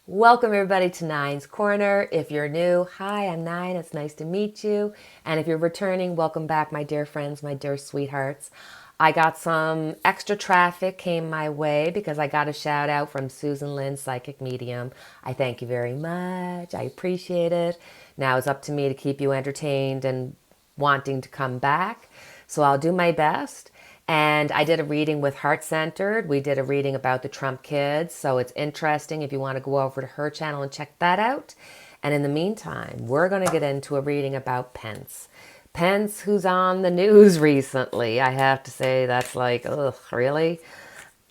Welcome everybody to Nine's Corner. If you're new, hi, I'm Nine. It's nice to meet you. And if you're returning, welcome back, my dear friends, my dear sweethearts. I got some extra traffic came my way because I got a shout out from Susan Lynn, Psychic Medium. I thank you very much. I appreciate it. Now it's up to me to keep you entertained and wanting to come back. So I'll do my best. And I did a reading with Heart Centered. We did a reading about the Trump kids. So it's interesting if you want to go over to her channel and check that out. And in the meantime, we're going to get into a reading about Pence. Pence, who's on the news recently. I have to say that's like, ugh, really?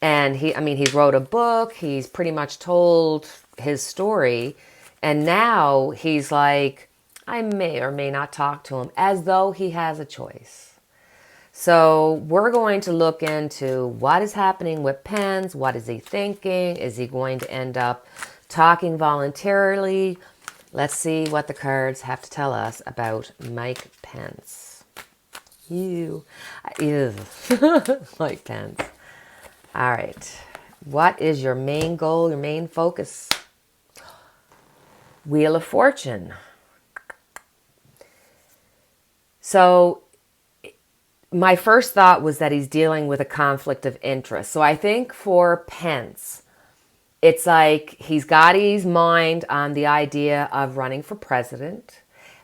And he's wrote a book. He's pretty much told his story. And now he's like, I may or may not talk to him as though he has a choice. So we're going to look into what is happening with Pence. What is he thinking? Is he going to end up talking voluntarily? Let's see what the cards have to tell us about Mike Pence. Ew. Mike Pence. All right. What is your main goal, your main focus? Wheel of Fortune. So my first thought was that he's dealing with a conflict of interest. So I think for Pence, it's like he's got his mind on the idea of running for president,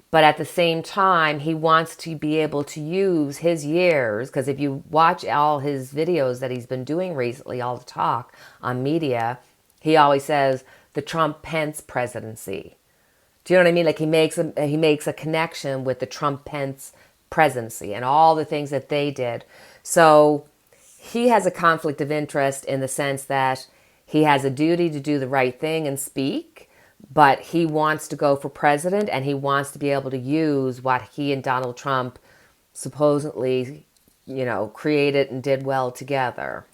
but at the same time, he wants to be able to use his years, because if you watch all his videos that he's been doing recently, all the talk on media, he always says the Trump-Pence presidency. Do you know what I mean? Like he makes a connection with the Trump-Pence presidency and all the things that they did. So he has a conflict of interest in the sense that he has a duty to do the right thing and speak, but he wants to go for president and he wants to be able to use what he and Donald Trump supposedly, created and did well together.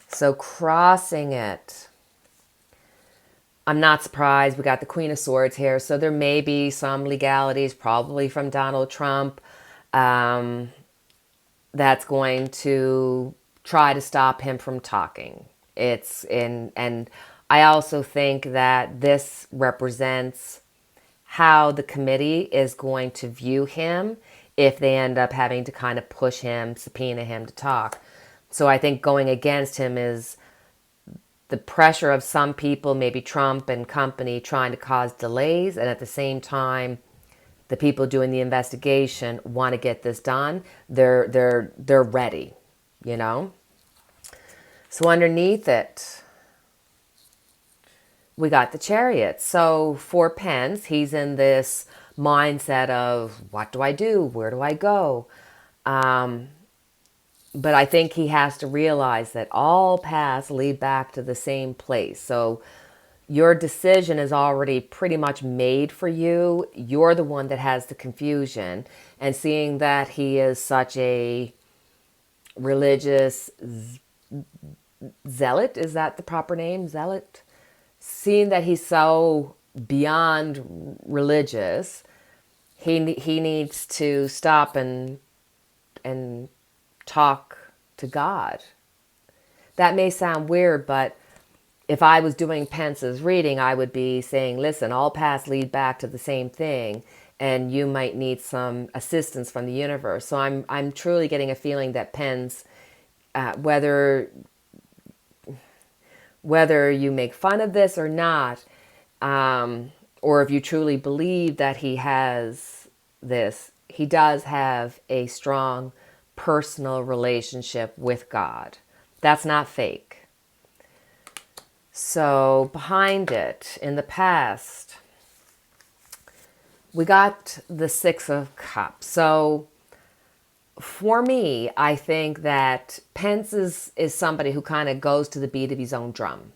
So crossing it. I'm not surprised. We got the Queen of Swords here. So there may be some legalities, probably from Donald Trump, that's going to try to stop him from talking. And I also think that this represents how the committee is going to view him if they end up having to kind of push him, subpoena him to talk. So I think going against him is the pressure of some people, maybe Trump and company, trying to cause delays, and at the same time, the people doing the investigation want to get this done. They're ready, So underneath it, we got the Chariot. So for Pence, he's in this mindset of what do I do? Where do I go? But I think he has to realize that all paths lead back to the same place. So your decision is already pretty much made for you. You're the one that has the confusion. And seeing that he is such a religious zealot, is that the proper name? Zealot? Seeing that he's so beyond religious, he needs to stop and talk to God. That may sound weird, but if I was doing Pence's reading, I would be saying, listen, all paths lead back to the same thing, and you might need some assistance from the universe. So I'm truly getting a feeling that Pence, whether you make fun of this or not, or if you truly believe that he has this, he does have a strong personal relationship with God. That's not fake. So behind it, in the past, we got the Six of Cups. So for me, I think that Pence is somebody who kind of goes to the beat of his own drum.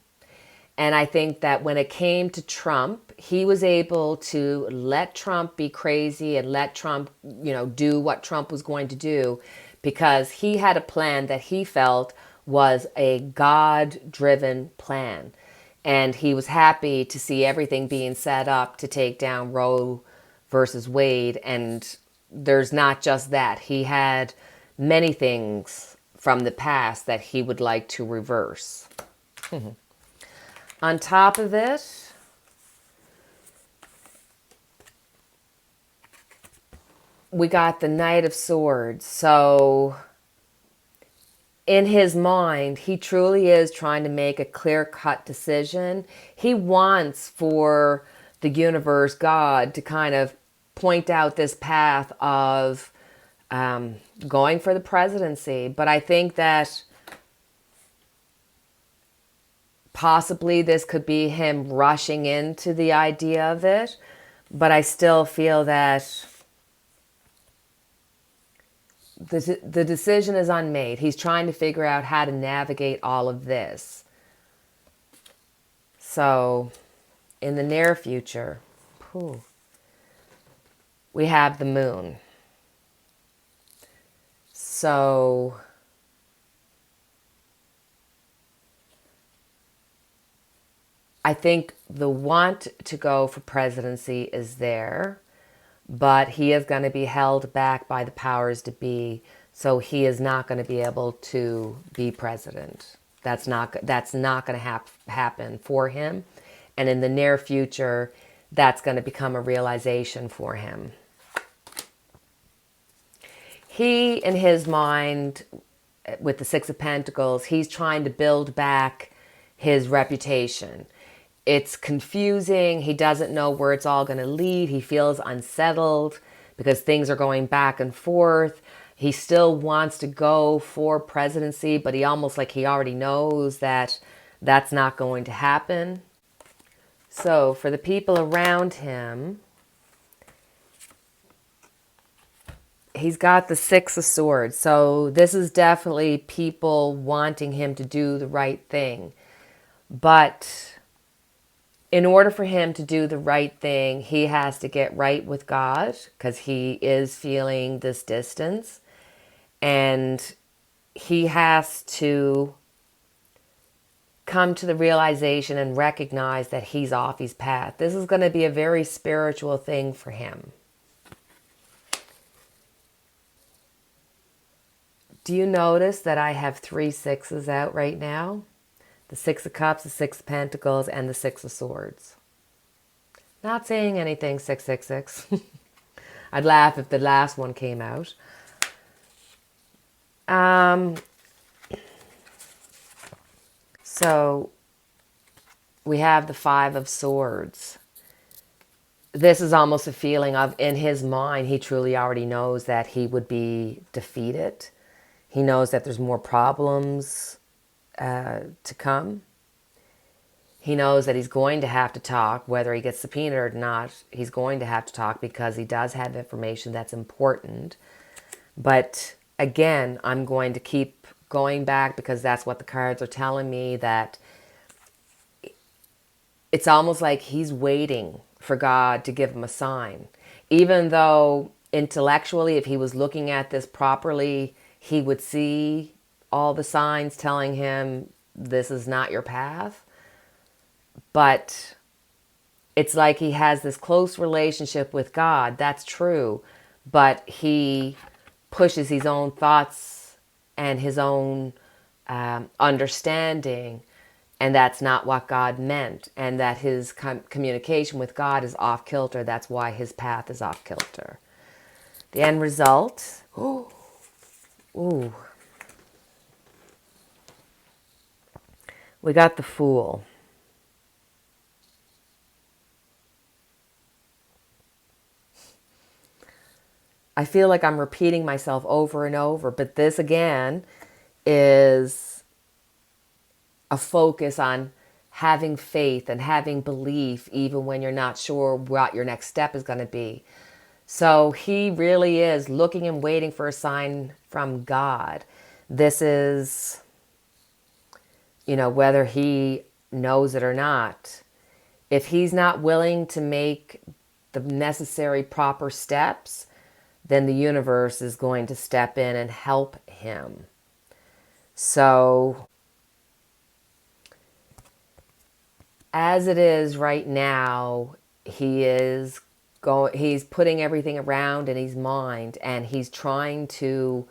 And I think that when it came to Trump, he was able to let Trump be crazy and let Trump, do what Trump was going to do, because he had a plan that he felt was a God-driven plan. And he was happy to see everything being set up to take down Roe versus Wade. And there's not just that. He had many things from the past that he would like to reverse. On top of it, we got the Knight of Swords. So in his mind, he truly is trying to make a clear-cut decision. He wants for the universe, God, to kind of point out this path of going for the presidency. But I think that possibly this could be him rushing into the idea of it. But I still feel that the decision is unmade. He's trying to figure out how to navigate all of this. So, in the near future, we have the moon. So, I think the want to go for presidency is there, but he is going to be held back by the powers to be. So he is not going to be able to be president. That's not going to happen for him. And in the near future, that's going to become a realization for him. He, in his mind, with the Six of Pentacles, he's trying to build back his reputation. It's confusing. He doesn't know where it's all going to lead. He feels unsettled because things are going back and forth. He still wants to go for presidency, but he almost like he already knows that that's not going to happen. So for the people around him, he's got the Six of Swords. So this is definitely people wanting him to do the right thing. But in order for him to do the right thing, he has to get right with God because he is feeling this distance. And he has to come to the realization and recognize that he's off his path. This is going to be a very spiritual thing for him. Do you notice that I have 3 sixes out right now? The Six of Cups, the Six of Pentacles, and the Six of Swords. Not saying anything, 666. I'd laugh if the last one came out. So we have the Five of Swords. This is almost a feeling of, in his mind, he truly already knows that he would be defeated. He knows that there's more problems to come. He knows that he's going to have to talk, whether he gets subpoenaed or not. He's going to have to talk because he does have information that's important. But again, I'm going to keep going back because that's what the cards are telling me, that it's almost like he's waiting for God to give him a sign. Even though intellectually, if he was looking at this properly, he would see all the signs telling him this is not your path. But it's like he has this close relationship with God. That's true. But he pushes his own thoughts and his own understanding. And that's not what God meant. And that his communication with God is off kilter. That's why his path is off kilter. The end result. Ooh. We got the Fool. I feel like I'm repeating myself over and over, but this again is a focus on having faith and having belief even when you're not sure what your next step is going to be. So he really is looking and waiting for a sign from God. This is, whether he knows it or not. If he's not willing to make the necessary proper steps, then the universe is going to step in and help him. So, as it is right now, he's putting everything around in his mind, and he's trying to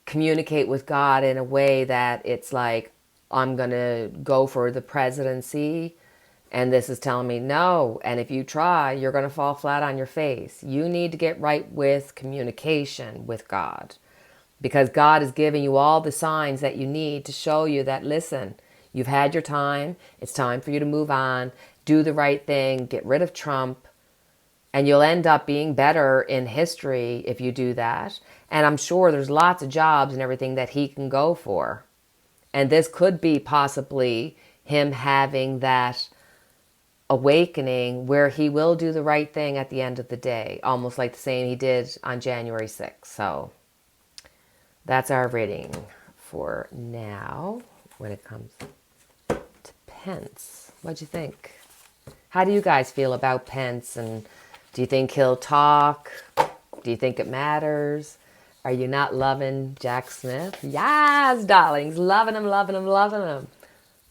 communicate with God in a way that it's like, I'm going to go for the presidency. And this is telling me no. And if you try, you're going to fall flat on your face. You need to get right with communication with God, because God is giving you all the signs that you need to show you that, listen, you've had your time. It's time for you to move on, do the right thing, get rid of Trump, and you'll end up being better in history if you do that. And I'm sure there's lots of jobs and everything that he can go for. And this could be possibly him having that awakening where he will do the right thing at the end of the day, almost like the same he did on January 6th. So that's our reading for now when it comes to Pence. What'd you think? How do you guys feel about Pence? And do you think he'll talk? Do you think it matters? Are you not loving Jack Smith? Yes, darlings. Loving him, loving him, loving him.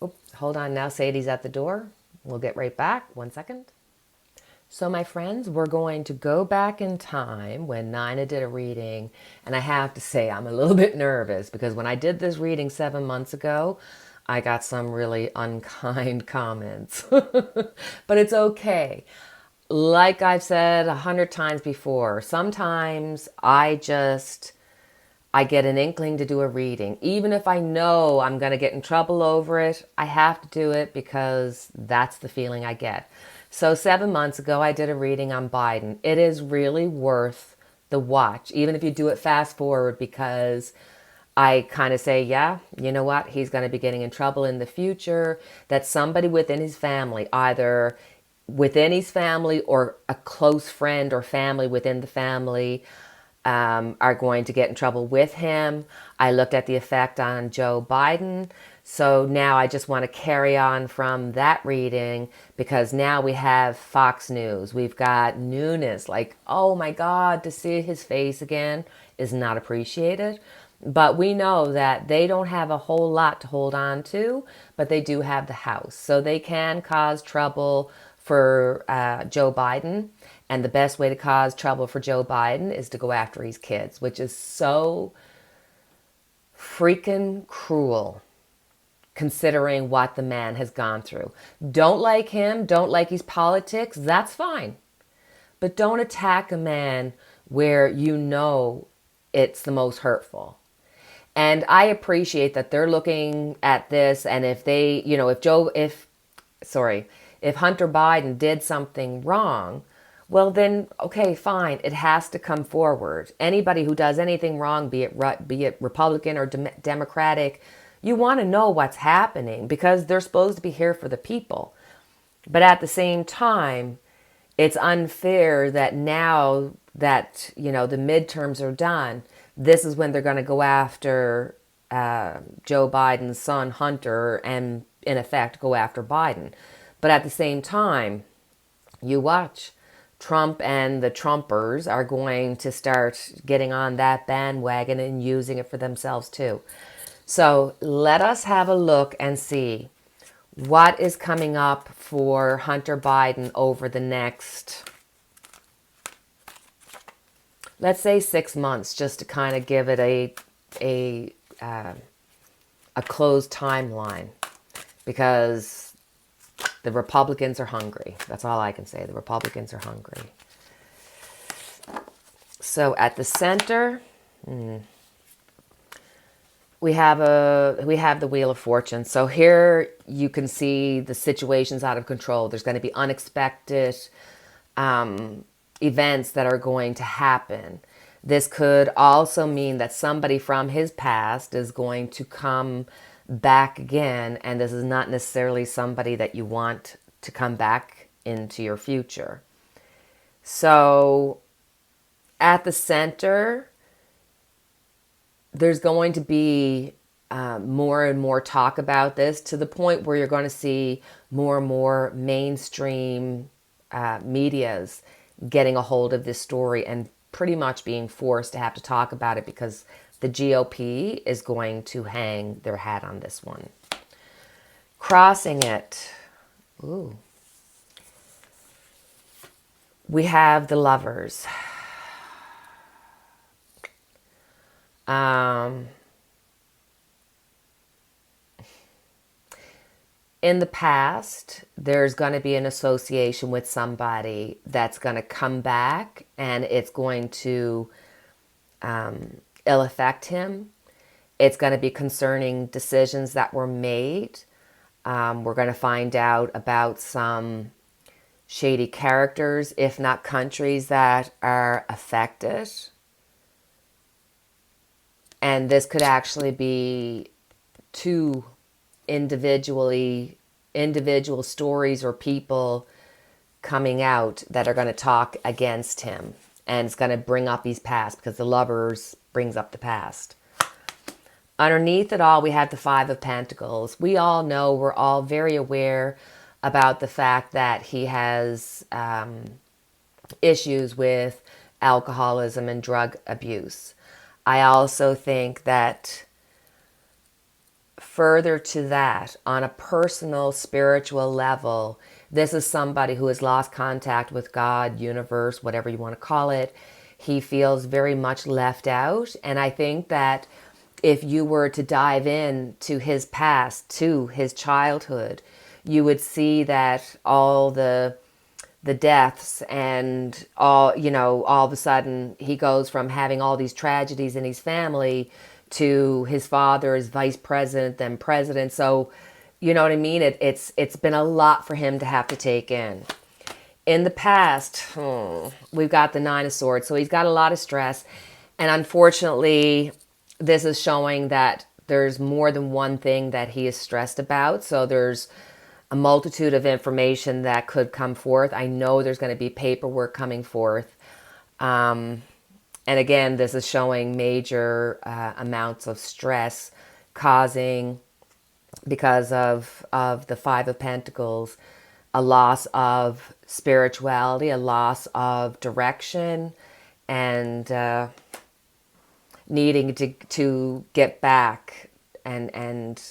Oops, hold on now. Sadie's at the door. We'll get right back. 1 second. So my friends, we're going to go back in time when Nina did a reading. And I have to say, I'm a little bit nervous because when I did this reading 7 months ago, I got some really unkind comments. But it's okay. Like I've said 100 times before, sometimes I get an inkling to do a reading. Even if I know I'm going to get in trouble over it, I have to do it because that's the feeling I get. So 7 months ago, I did a reading on Biden. It is really worth the watch, even if you do it fast forward, because I kind of say, yeah, you know what? He's going to be getting in trouble in the future. That somebody within his family, either within his family or a close friend or family within the family, are going to get in trouble with him. I looked at the effect on Joe Biden. So now I just want to carry on from that reading, because now we have Fox News. We've got newness, like, oh my God, to see his face again is not appreciated. But we know that they don't have a whole lot to hold on to, but they do have the House. So they can cause trouble for Joe Biden. And the best way to cause trouble for Joe Biden is to go after his kids, which is so freaking cruel considering what the man has gone through. Don't like him, don't like his politics, that's fine. But don't attack a man where you know it's the most hurtful. And I appreciate that they're looking at this, and if they, if Hunter Biden did something wrong, well then, okay, fine, it has to come forward. Anybody who does anything wrong, be it Republican or Democratic, you want to know what's happening, because they're supposed to be here for the people. But at the same time, it's unfair that now that, the midterms are done, this is when they're going to go after Joe Biden's son, Hunter, and in effect go after Biden. But at the same time, you watch. Trump and the Trumpers are going to start getting on that bandwagon and using it for themselves too. So let us have a look and see what is coming up for Hunter Biden over the next, let's say 6 months, just to kind of give it a closed timeline, because the Republicans are hungry. That's all I can say. The Republicans are hungry. So at the center, we have the Wheel of Fortune. So here you can see the situation's out of control. There's going to be unexpected events that are going to happen. This could also mean that somebody from his past is going to come back again, and this is not necessarily somebody that you want to come back into your future. So at the center, there's going to be more and more talk about this, to the point where you're going to see more and more mainstream medias getting a hold of this story and pretty much being forced to have to talk about it, because the GOP is going to hang their hat on this one. Crossing it. Ooh. We have the Lovers. In the past, there's going to be an association with somebody that's going to come back, and it's going to ill affect him. It's going to be concerning decisions that were made. We're going to find out about some shady characters, if not countries, that are affected. And this could actually be two individual stories or people coming out that are going to talk against him. And it's going to bring up his past, because the Lovers brings up the past. Underneath it all, we have the Five of Pentacles. We all know, we're all very aware about the fact that he has issues with alcoholism and drug abuse. I also think that further to that, on a personal, spiritual level, this is somebody who has lost contact with God, universe, whatever you want to call it. He feels very much left out. And I think that if you were to dive in to his past, to his childhood, you would see that all the deaths and all, all of a sudden he goes from having all these tragedies in his family to his father as vice president, then president. So, you know what I mean? It's been a lot for him to have to take in. In the past, we've got the Nine of Swords. So he's got a lot of stress. And unfortunately, this is showing that there's more than one thing that he is stressed about. So there's a multitude of information that could come forth. I know there's going to be paperwork coming forth. And again, this is showing major amounts of stress causing, because of the Five of Pentacles, a loss of spirituality, a loss of direction, and needing to get back and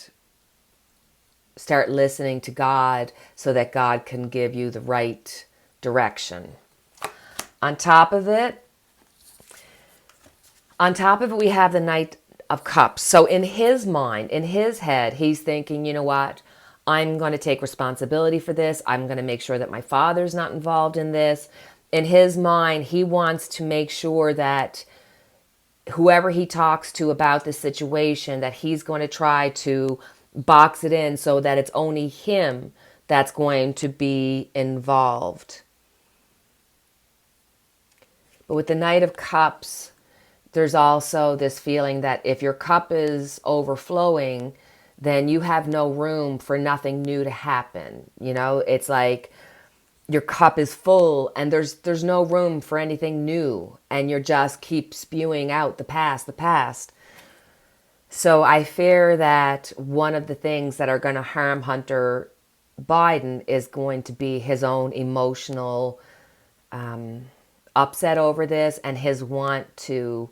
start listening to God so that God can give you the right direction. On top of it, we have the Knight of Cups. So in his mind, in his head, he's thinking, you know what? I'm going to take responsibility for this. I'm going to make sure that my father's not involved in this. In his mind, he wants to make sure that whoever he talks to about this situation, that he's going to try to box it in so that it's only him that's going to be involved. But with the Knight of Cups, there's also this feeling that if your cup is overflowing, then you have no room for nothing new to happen. It's like your cup is full and there's no room for anything new, and you just keep spewing out the past. So I fear that one of the things that are going to harm Hunter Biden is going to be his own emotional upset over this, and his want to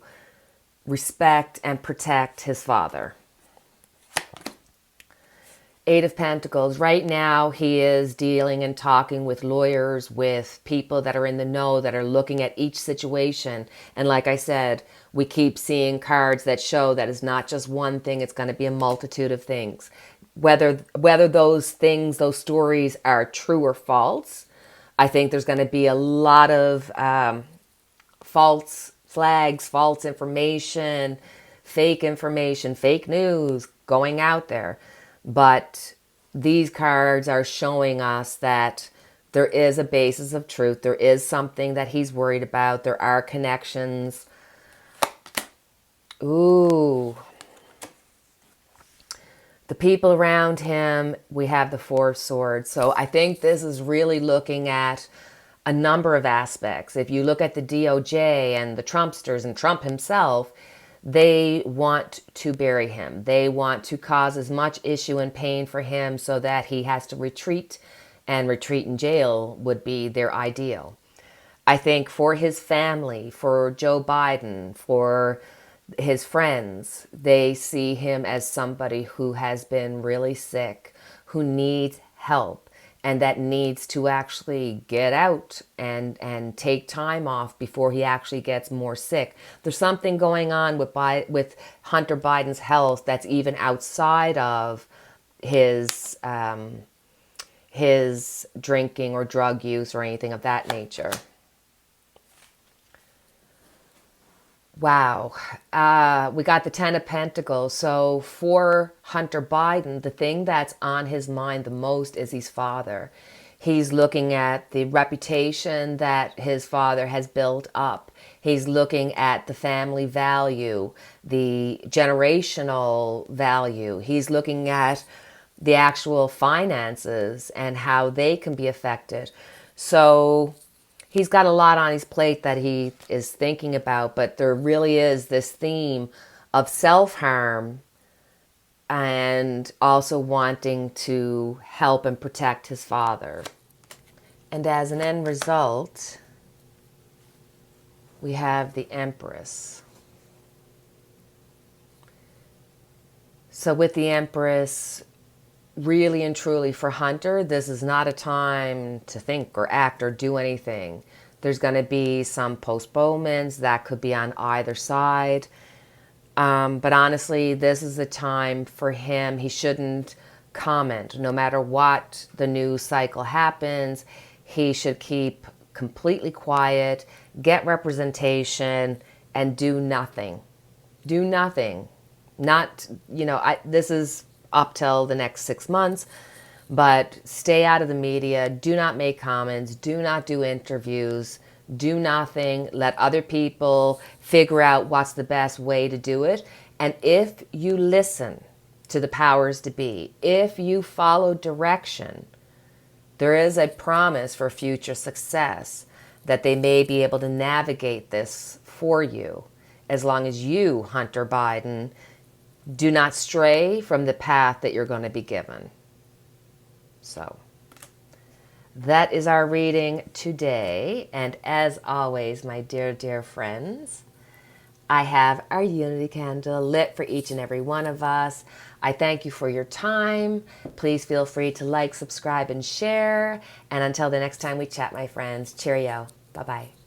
respect and protect his father. Eight of Pentacles. Right now, he is dealing and talking with lawyers, with people that are in the know, that are looking at each situation. And like I said, we keep seeing cards that show that it's not just one thing, it's going to be a multitude of things. Whether those things, those stories are true or false, I think there's going to be a lot of false flags, false information, fake news going out there. But these cards are showing us that there is a basis of truth. There is something that he's worried about. There are connections. Ooh. The people around him, we have the Four of Swords. So I think this is really looking at a number of aspects. If you look at the DOJ and the Trumpsters and Trump himself, they want to bury him. They want to cause as much issue and pain for him so that he has to retreat, and retreat in jail would be their ideal. I think for his family, for Joe Biden, for his friends, they see him as somebody who has been really sick, who needs help, and that needs to actually get out and take time off before he actually gets more sick. There's something going on with Hunter Biden's health that's even outside of his his drinking or drug use or anything of that nature. Wow. We got the Ten of Pentacles. So for Hunter Biden, the thing that's on his mind the most is his father. He's looking at the reputation that his father has built up. He's looking at the family value, the generational value. He's looking at the actual finances and how they can be affected. So he's got a lot on his plate that he is thinking about, but there really is this theme of self-harm and also wanting to help and protect his father. And as an end result, we have the Empress. So with the Empress, really and truly for Hunter, this is not a time to think or act or do anything. There's going to be some postponements that could be on either side. But honestly, this is a time for him. He shouldn't comment. No matter what the news cycle happens, he should keep completely quiet, get representation, and do nothing. Do nothing. Not, this is up till the next 6 months, but stay out of the media. Do not make comments. Do not do interviews. Do nothing. Let other people figure out what's the best way to do it. And if you listen to the powers to be, if you follow direction, there is a promise for future success that they may be able to navigate this for you as long as you, Hunter Biden, do not stray from the path that you're going to be given. So that is our reading today. And as always, my dear, dear friends, I have our unity candle lit for each and every one of us. I thank you for your time. Please feel free to like, subscribe, and share. And until the next time we chat, my friends, cheerio. Bye-bye.